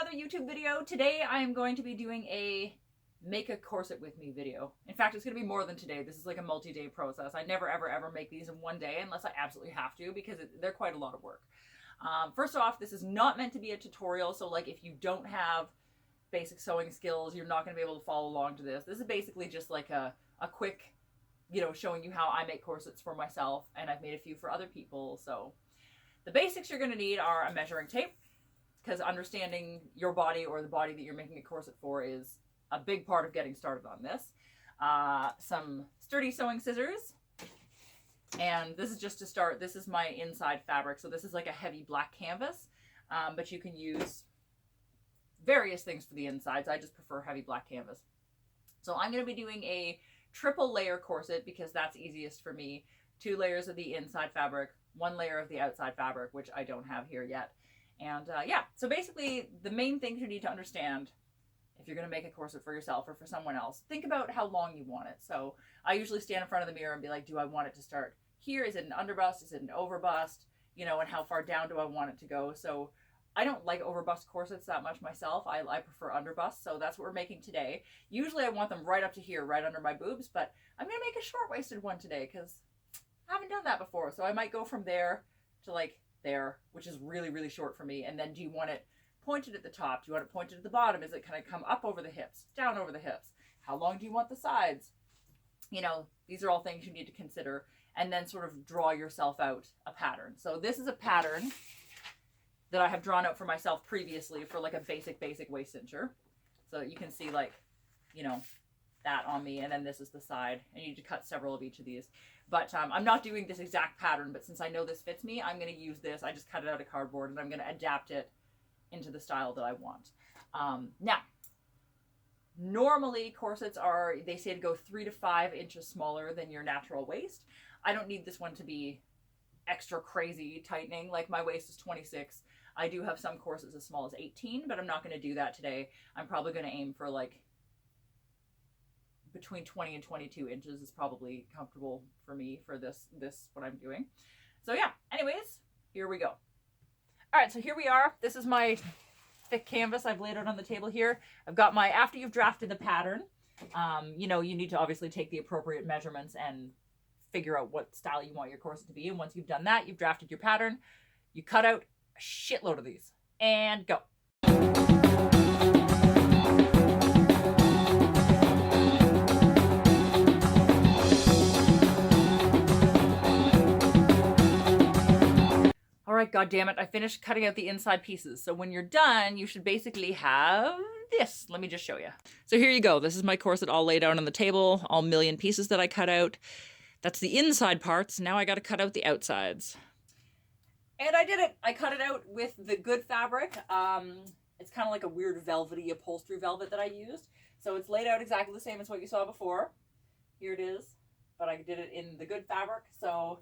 another YouTube video. Today I am going to be doing a make a corset with me video. In fact, it's going to be more than today. This is like a multi-day process. I never ever make these in one day unless I absolutely have to, because they're quite a lot of work. First off, this is not meant to be a tutorial, so like if you don't have basic sewing skills, you're not going to be able to follow along to this. This is basically just like a quick, you know, showing you how I make corsets for myself, and I've made a few for other people. So the basics you're going to need are a measuring tape, because understanding your body or the body that you're making a corset for is a big part of getting started on this. Some sturdy sewing scissors, and this is just to start. This is my inside fabric, so this is like a heavy black canvas, but you can use various things for the insides. I just prefer heavy black canvas. So I'm going to be doing a triple layer corset because that's easiest for me. 2 layers of the inside fabric, 1 layer of the outside fabric, which I don't have here yet. And yeah, so basically the main things you need to understand if you're going to make a corset for yourself or for someone else, think about how long you want it. So I usually stand in front of the mirror and be like, do I want it to start here? Is it an underbust? Is it an overbust? You know, and how far down do I want it to go? So I don't like overbust corsets that much myself. I prefer underbust, so that's what we're making today. Usually I want them right up to here, right under my boobs, but I'm going to make a short-waisted one today because I haven't done that before. So I might go from there to like there, which is really short for me. And then do you want it pointed at the top? Do you want it pointed at the bottom? Is it kind of come up over the hips, down over the hips? How long do you want the sides? You know, these are all things you need to consider, and then sort of draw yourself out a pattern. So this is a pattern that I have drawn out for myself previously for like a basic waist cincher. So you can see like, you know, that on me, and then this is the side. I need to cut several of each of these. But I'm not doing this exact pattern, but since I know this fits me, I'm going to use this. I just cut it out of cardboard, and I'm going to adapt it into the style that I want. Now, normally corsets are, they say to go 3 to 5 inches smaller than your natural waist. I don't need this one to be extra crazy tightening. Like my waist is 26. I do have some corsets as small as 18, but I'm not going to do that today. I'm probably going to aim for like between 20 and 22 inches is probably comfortable for me for this what I'm doing. So yeah, anyways, here we go. All right, so here we are. This is my thick canvas I've laid out on the table here. I've got my, after you've drafted the pattern, you know, you need to obviously take the appropriate measurements and figure out what style you want your corset to be. And once you've done that, you've drafted your pattern, you cut out a shitload of these and go. All right, God damn it, I finished cutting out the inside pieces. So when you're done, you should basically have this. Let me just show you. So here you go. This is my corset all laid out on the table, all million pieces that I cut out. That's the inside parts. Now I got to cut out the outsides. And I did it. I cut it out with the good fabric. It's kind of like a weird velvety upholstery velvet that I used. So it's laid out exactly the same as what you saw before. Here it is. But I did it in the good fabric. So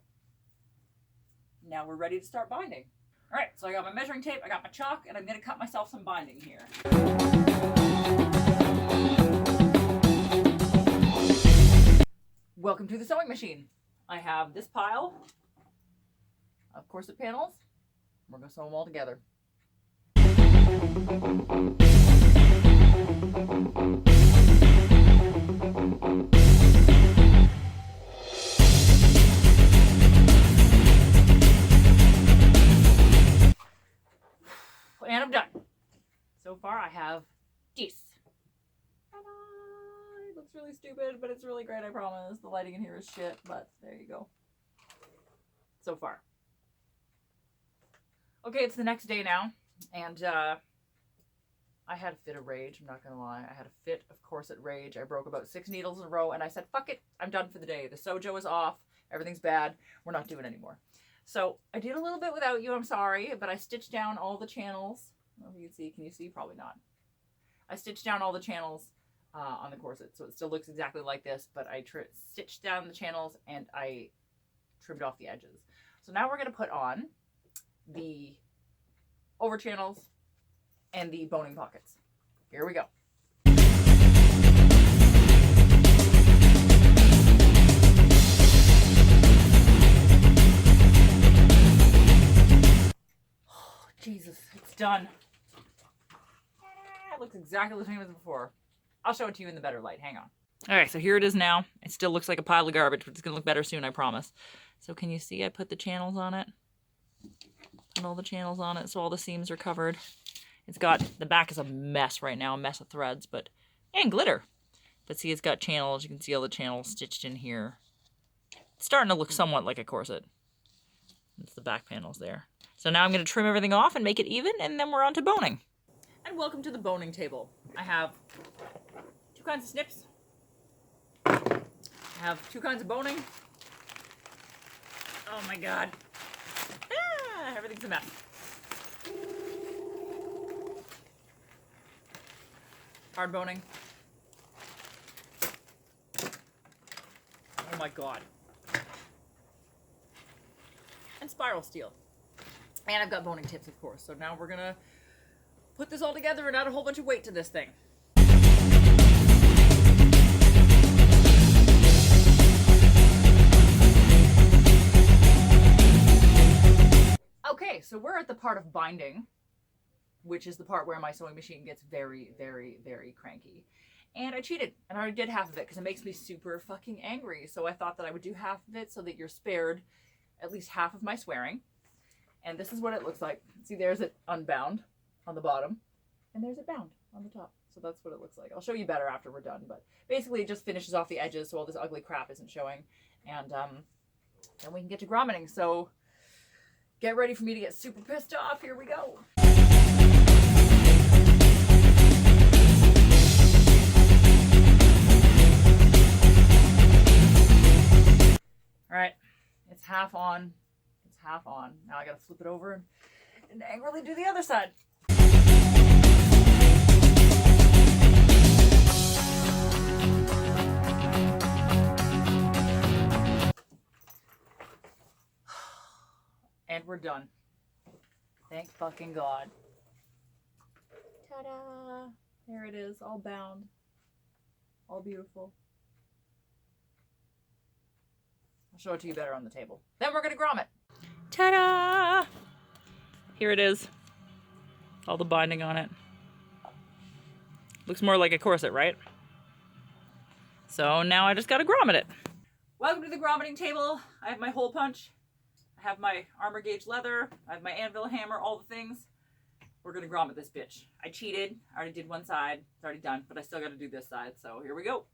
now we're ready to start binding. All right, so I got my measuring tape, I got my chalk, and I'm going to cut myself some binding here. Welcome to the sewing machine. I have this pile of corset panels. We're going to sew them all together. And I'm done. So far I have this. Ta-da! It looks really stupid, but it's really great, I promise. The lighting in here is shit, but there you go. So far. Okay, it's the next day now, and I had a fit of rage, I'm not gonna lie. I had a fit of corset rage. I broke about 6 needles in a row, and I said, fuck it, I'm done for the day. The sojo is off, everything's bad, we're not doing it anymore. So I did a little bit without you, I'm sorry, but I stitched down all the channels. I don't know if you can see. Can you see? Probably not. I stitched down all the channels on the corset, so it still looks exactly like this, but I stitched down the channels and I trimmed off the edges. So now we're going to put on the over channels and the boning pockets. Here we go. Jesus, it's done. It looks exactly the same as before. I'll show it to you in the better light. Hang on. Okay, so here it is now. It still looks like a pile of garbage, but it's going to look better soon, I promise. So can you see I put the channels on it? Put all the channels on it so all the seams are covered. It's got, the back is a mess right now, a mess of threads, and glitter. But see, it's got channels. You can see all the channels stitched in here. It's starting to look somewhat like a corset. It's the back panels there. So now I'm going to trim everything off and make it even, and then we're on to boning. And welcome to the boning table. I have 2 kinds of snips. I have 2 kinds of boning. Oh my god. Ah, everything's a mess. Hard boning. Oh my god. And spiral steel. And I've got boning tips, of course. So now we're gonna put this all together and add a whole bunch of weight to this thing. Okay, so we're at the part of binding, which is the part where my sewing machine gets very, very, very cranky. And I cheated, and I already did half of it because it makes me super fucking angry. So I thought that I would do half of it so that you're spared at least half of my swearing. And this is what it looks like. See, there's it unbound on the bottom, and there's it bound on the top. So that's what it looks like. I'll show you better after we're done, but basically it just finishes off the edges so all this ugly crap isn't showing. And then we can get to grommeting. So get ready for me to get super pissed off. Here we go. All right, it's half on. It's half on. Now I gotta flip it over and angrily do the other side. And we're done. Thank fucking God. Ta-da! There it is, all bound. All beautiful. I'll show it to you better on the table. Then we're gonna grom it. Ta-da! Here it is. All the binding on it. Looks more like a corset, right? So now I just gotta grommet it. Welcome to the grommeting table. I have my hole punch. I have my armor gauge leather. I have my anvil hammer, all the things. We're gonna grommet this bitch. I cheated. I already did one side. It's already done, but I still gotta do this side. So here we go.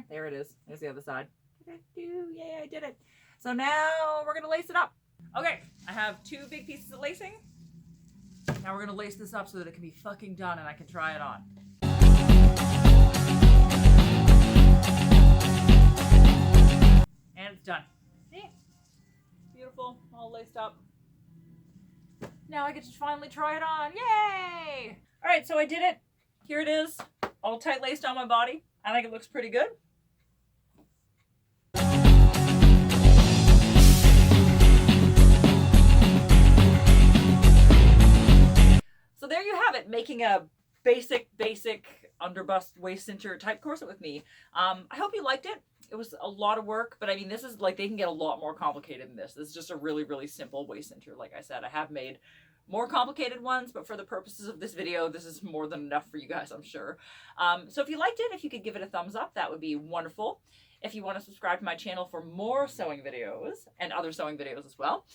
There it is. There's the other side. Yay, I did it. So now we're going to lace it up. Okay, I have 2 big pieces of lacing. Now we're going to lace this up so that it can be fucking done and I can try it on. And it's done. See? Beautiful. All laced up. Now I get to finally try it on. Yay! All right, so I did it. Here it is. All tight laced on my body. I think it looks pretty good. So there you have it, making a basic underbust waist cincher type corset with me. I hope you liked it. It was a lot of work, but I mean, this is like, they can get a lot more complicated than this. This is just a really, really simple waist cincher. Like I said, I have made more complicated ones, but for the purposes of this video, this is more than enough for you guys, I'm sure. So if you liked it, if you could give it a thumbs up, that would be wonderful. If you want to subscribe to my channel for more sewing videos and other sewing videos as well,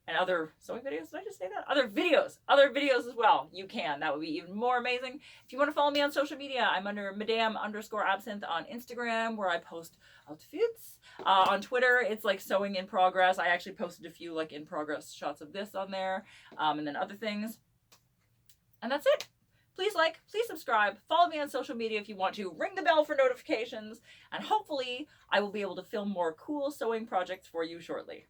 and other sewing videos, did I just say that? Other videos as well, you can. That would be even more amazing. If you want to follow me on social media, I'm under Madame_Absinthe on Instagram, where I post outfits. On Twitter, it's like sewing in progress. I actually posted a few like in progress shots of this on there, and then other things. And that's it. Please like, please subscribe, follow me on social media if you want to, ring the bell for notifications, and hopefully I will be able to film more cool sewing projects for you shortly.